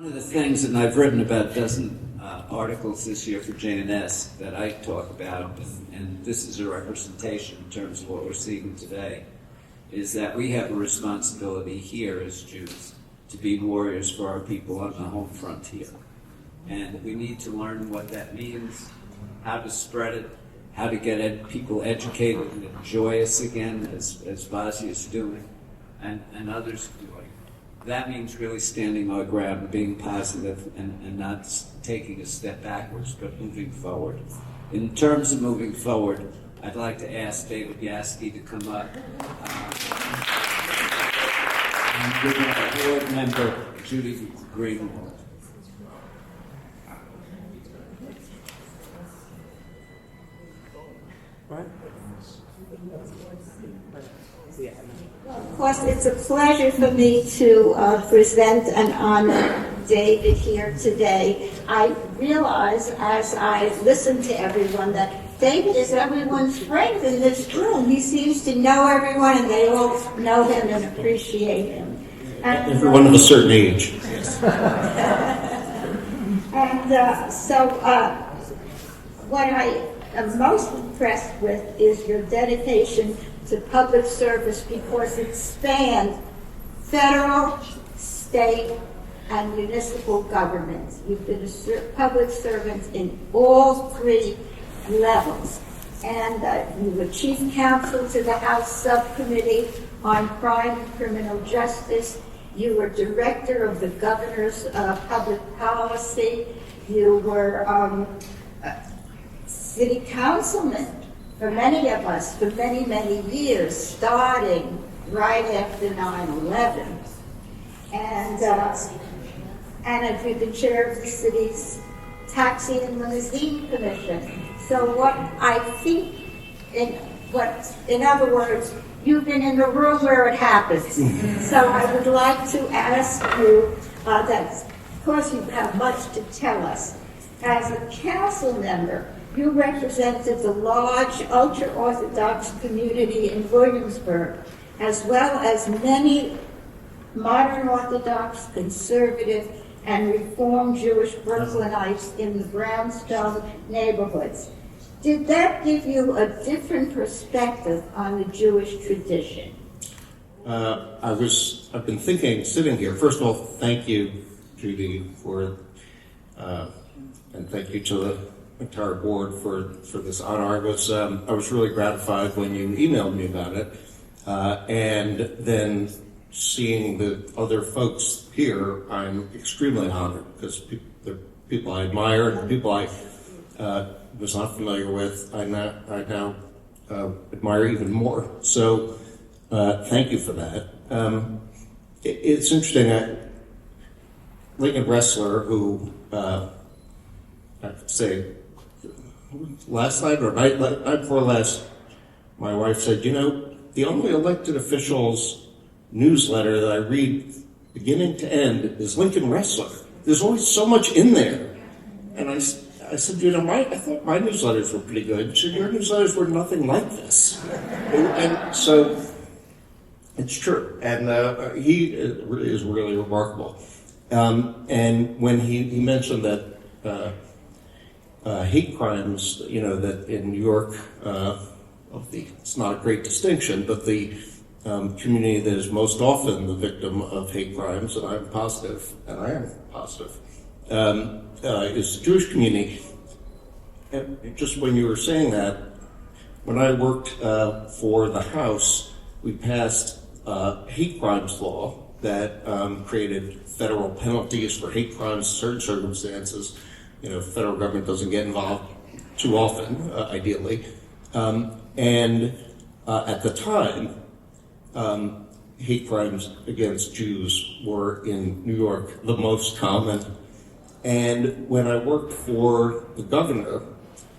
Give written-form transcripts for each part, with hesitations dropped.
One of the things, and I've written about a dozen articles this year for JNS that I talk about, and this is a representation in terms of what we're seeing today, is that we have a responsibility here as Jews to be warriors for our people on the home frontier. And we need to learn what that means, how to spread it, how to get people educated and joyous again, as Vazi is doing, and others doing. That means really standing our ground, being positive, and not taking a step backwards, but moving forward. In terms of moving forward, I'd like to ask David Yaski to come up. And with our board member, Judy Greenwald. Of course, it's a pleasure for me to present and honor David here today. I realize as I listen to everyone that David is everyone's friend in this room. He seems to know everyone and they all know him and appreciate him. And, everyone of a certain age. What I am most impressed with is your dedication to public service because it spans federal, state, and municipal governments. You've been a public servant in all three levels. And you were chief counsel to the House Subcommittee on Crime and Criminal Justice. You were director of the governor's public policy. You were city councilman for many of us for many, many years, starting right after 9/11. And you've been chair of the city's Taxi and Limousine Commission. So what I think, in other words, you've been in the room where it happens. So I would like to ask you that, of course, you have much to tell us. As a council member, you represented the large ultra-Orthodox community in Williamsburg, as well as many modern Orthodox, conservative, and Reformed Jewish Brooklynites in the brownstone neighborhoods. Did that give you a different perspective on the Jewish tradition? I've been thinking, sitting here, first of all, thank you, Judy, and thank you to the entire board for this honor. I was really gratified when you emailed me about it, and then seeing the other folks here, I'm extremely honored because they're people I admire and people I was not familiar with. I now admire even more. So thank you for that. It's interesting. Lincoln Ressler, who I could say last night or night before last, my wife said, the only elected officials newsletter that I read beginning to end is Lincoln Ressler. There's always so much in there. And I said, I thought my newsletters were pretty good. She said, your newsletters were nothing like this. And so it's true. And he is really remarkable. And when he mentioned that hate crimes, that in New York, it's not a great distinction, but the community that is most often the victim of hate crimes, and I'm positive, and I am positive, is the Jewish community. And just when you were saying that, when I worked for the House, we passed hate crimes law that created federal penalties for hate crimes in certain circumstances. The federal government doesn't get involved too often, ideally. And at the time, hate crimes against Jews were in New York the most common. And when I worked for the governor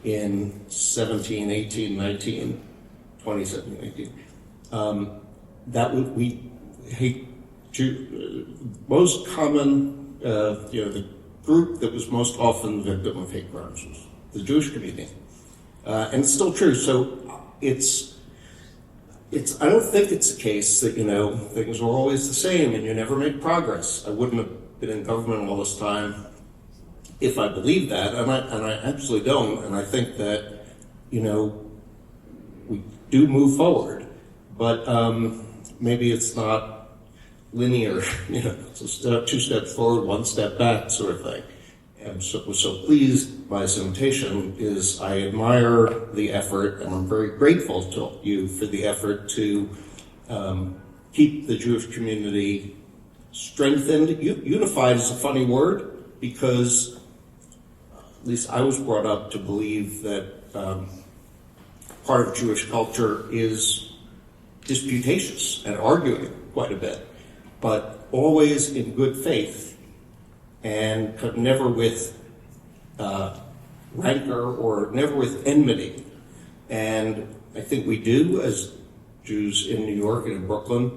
in 17, 18, 19, 2017, 18, most common, the group that was most often the victim of hate crimes was the Jewish community. And it's still true. So I don't think it's a case that, things are always the same and you never make progress. I wouldn't have been in government all this time, if I believe that, and I absolutely don't, and I think that, we do move forward, but maybe it's not linear, it's a 2 steps forward, 1 step back sort of thing. And so pleased by this invitation is I admire the effort, and I'm very grateful to you for the effort to keep the Jewish community strengthened. Unified is a funny word, because at least I was brought up to believe that part of Jewish culture is disputatious and arguing quite a bit, but always in good faith and never with rancor or never with enmity. And I think we do, as Jews in New York and in Brooklyn,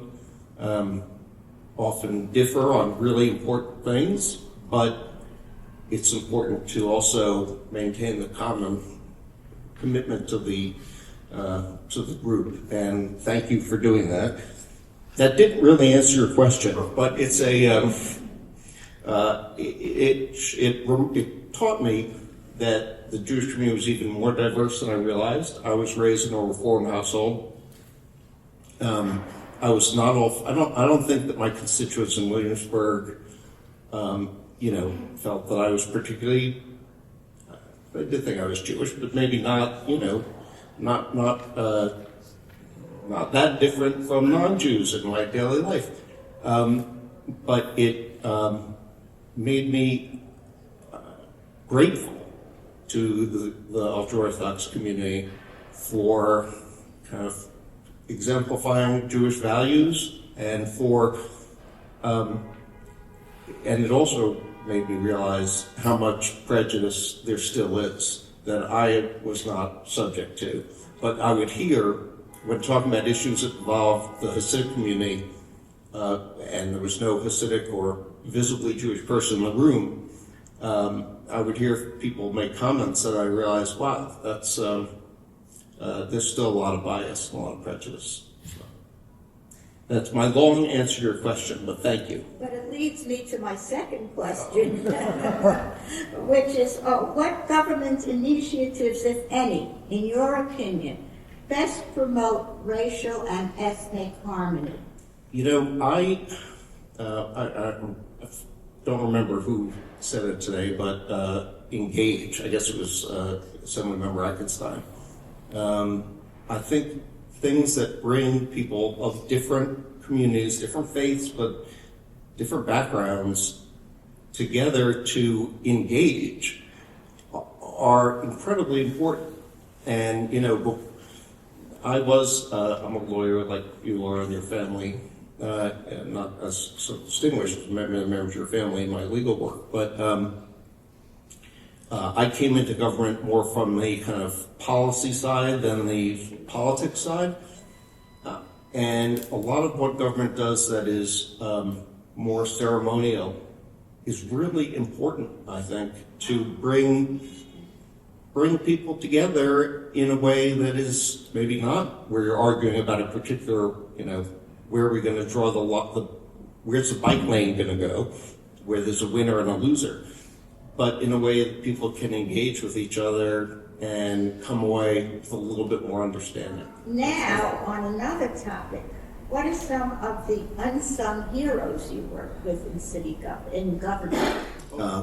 often differ on really important things, but it's important to also maintain the common commitment to the group. And thank you for doing that. That didn't really answer your question, but it's it taught me that the Jewish community was even more diverse than I realized. I was raised in a Reform household. I was not all. I don't think that my constituents in Williamsburg, felt that I was particularly. I did think I was Jewish, but maybe not. Not that different from non-Jews in my daily life. But it made me grateful to the ultra-Orthodox community for kind of exemplifying Jewish values, and and it also made me realize how much prejudice there still is that I was not subject to. But I would hear, when talking about issues that involved the Hasidic community, and there was no Hasidic or visibly Jewish person in the room, I would hear people make comments that I realized, wow, that's there's still a lot of bias and a lot of prejudice. So that's my long answer to your question, but thank you. But it leads me to my second question, which is, what government initiatives, if any, in your opinion, best promote racial and ethnic harmony? I don't remember who said it today, but engage. I guess it was Assemblymember Eichenstein. I think things that bring people of different communities, different faiths, but different backgrounds together to engage are incredibly important. And, I'm a lawyer like you are and your family, not as so distinguished as many members of your family in my legal work, but I came into government more from the kind of policy side than the politics side. And a lot of what government does that is more ceremonial is really important, I think, to bring people together in a way that is maybe not where you're arguing about a particular, where are we going to draw where's the bike lane going to go, where there's a winner and a loser, but in a way that people can engage with each other and come away with a little bit more understanding. Now, on another topic, what are some of the unsung heroes you work with in government?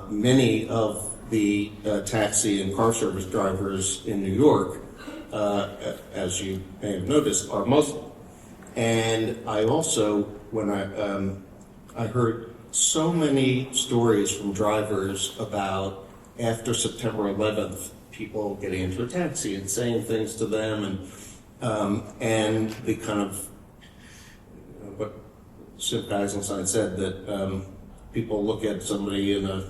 Many of the taxi and car service drivers in New York, as you may have noticed, are Muslim. And I also, when I heard so many stories from drivers about after September 11th, people getting into a taxi and saying things to them, and the kind of what Sid Eisenstein said, that people look at somebody in a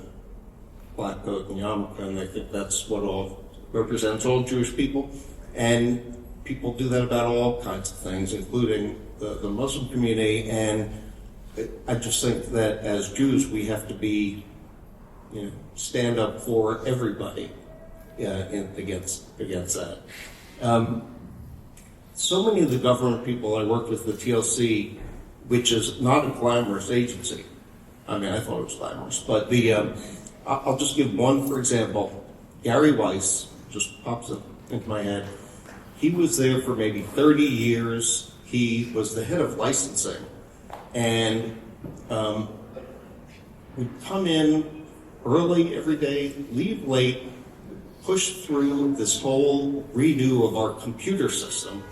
black coat and yarmulke and they think that's what all represents all Jewish people, and people do that about all kinds of things, including the Muslim community. And I just think that as Jews we have to be, stand up for everybody against that. So many of the government people I work with, the TLC, which is not a glamorous agency, I mean, I thought it was glamorous. But I'll just give one for example. Gary Weiss just pops up into my head. He was there for maybe 30 years. He was the head of licensing. And we'd come in early every day, leave late, push through this whole redo of our computer system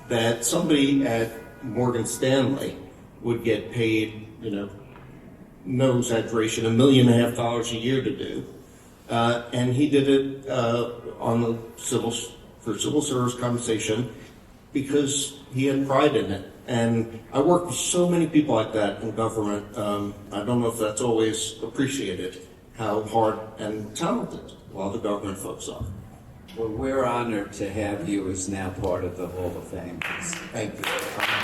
that somebody at Morgan Stanley would get paid, no exaggeration, $1.5 million a year to do. And he did it on the civil service compensation because he had pride in it. And I work with so many people like that in government. I don't know if that's always appreciated, how hard and talented a lot of the government folks are. Well, we're honored to have you as now part of the Hall of Fame. Thank you.